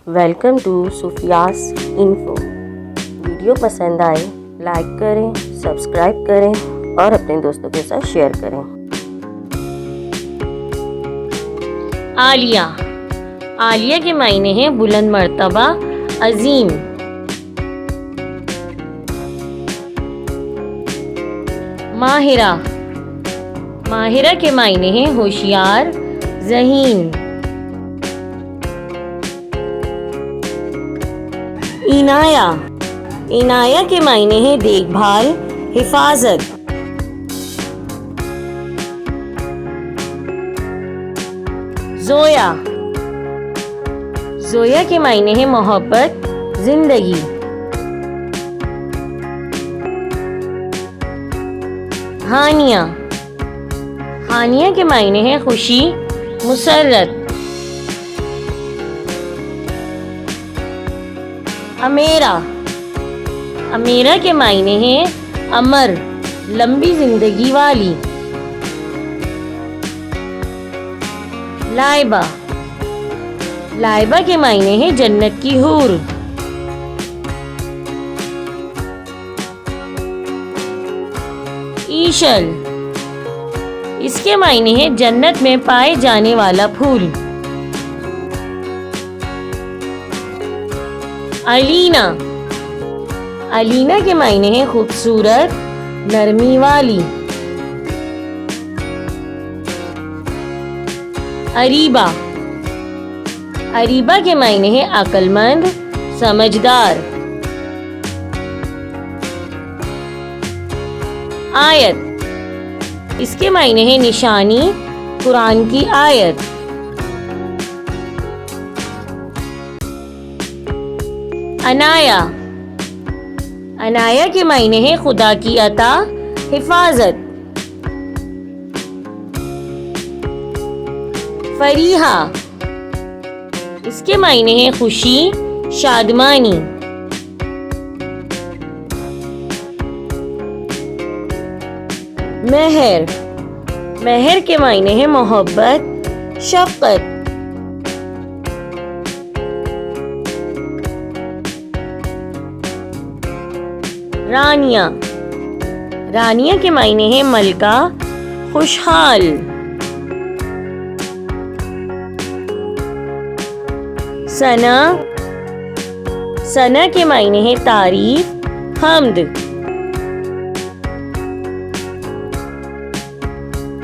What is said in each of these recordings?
Welcome to Sofia's info. Video پسند آئے like کریں، سبسکرائب کریں اور اپنے دوستوں کے ساتھ شیئر کریں۔ عالیہ۔ عالیہ کے معنی ہیں بلند مرتبہ، عظیم۔ ماہرہ۔ ماہرہ کے معنی ہیں ہوشیار، ذہین۔ عنایہ۔ عنایہ کے معنی ہیں دیکھ بھال، حفاظت۔ زویا۔ زویا کے معنی ہیں محبت، زندگی۔ ہانیہ۔ ہانیہ کے معنی ہیں خوشی، مسرت۔ امیرہ۔ امیرہ کے معنی ہیں امر، لمبی زندگی والی۔ لائبہ۔ لائبہ کے معنی ہیں جنت کی حور۔ ایشل۔ اس کے معنی ہیں جنت میں پائے جانے والا پھول۔ علینا۔ علینا کے معنی ہیں خوبصورت، نرمی والی۔ اریبہ۔ اریبہ کے معنی ہیں عقل مند، سمجھدار۔ آیت۔ اس کے معنی ہیں نشانی، قرآن کی آیت۔ عنایہ۔ عنایہ کے معنی ہیں خدا کی عطا، حفاظت۔ فریحہ۔ اس کے معنی ہیں خوشی، شادمانی۔ مہر۔ مہر کے معنی ہیں محبت، شفقت۔ رانیہ۔ رانیہ کے معنی ہیں ملکہ، خوشحال۔ ثنا۔ ثنا کے معنی ہیں تعریف، حمد۔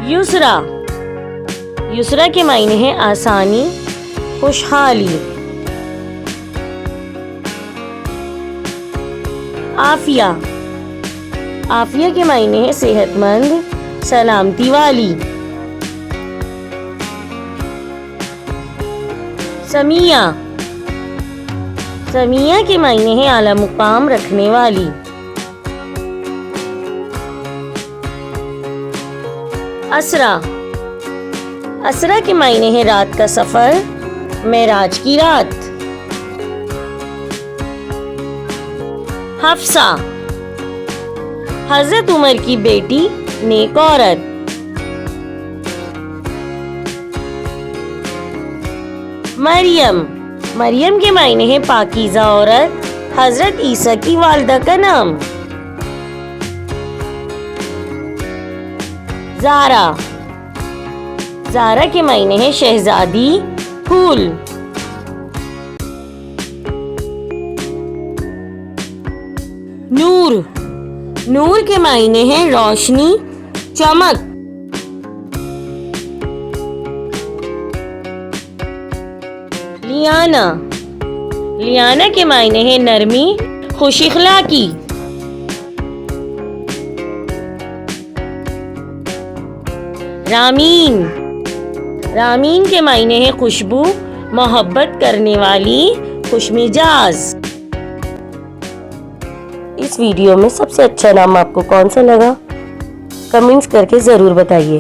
یسریٰ۔ یسریٰ کے معنی ہیں آسانی، خوشحالی۔ عافیہ۔ عافیہ کے معنی ہیں صحت مند، سلامتی والی۔ سمیہ۔ سمیہ کے معنی ہیں اعلیٰ مقام رکھنے والی۔ اسریٰ۔ اسریٰ کے معنی ہیں رات کا سفر، معراج کی رات۔ حفصہ۔ حضرت عمر کی بیٹی، نیک عورت۔ مریم۔ مریم کے معنی ہیں پاکیزہ عورت، حضرت عیسیٰ کی والدہ کا نام۔ زارا۔ زارا کے معنی ہیں شہزادی، پھول۔ نور۔ نور کے معنی ہیں روشنی، چمک۔ لیانا۔ لیانا کے معنی ہیں نرمی، خوش اخلاقی۔ رامین۔ رامین کے معنی ہیں خوشبو، محبت کرنے والی، خوش مزاج۔ اس ویڈیو میں سب سے اچھا نام آپ کو کون سا لگا؟ کمنٹس کر کے ضرور بتائیے۔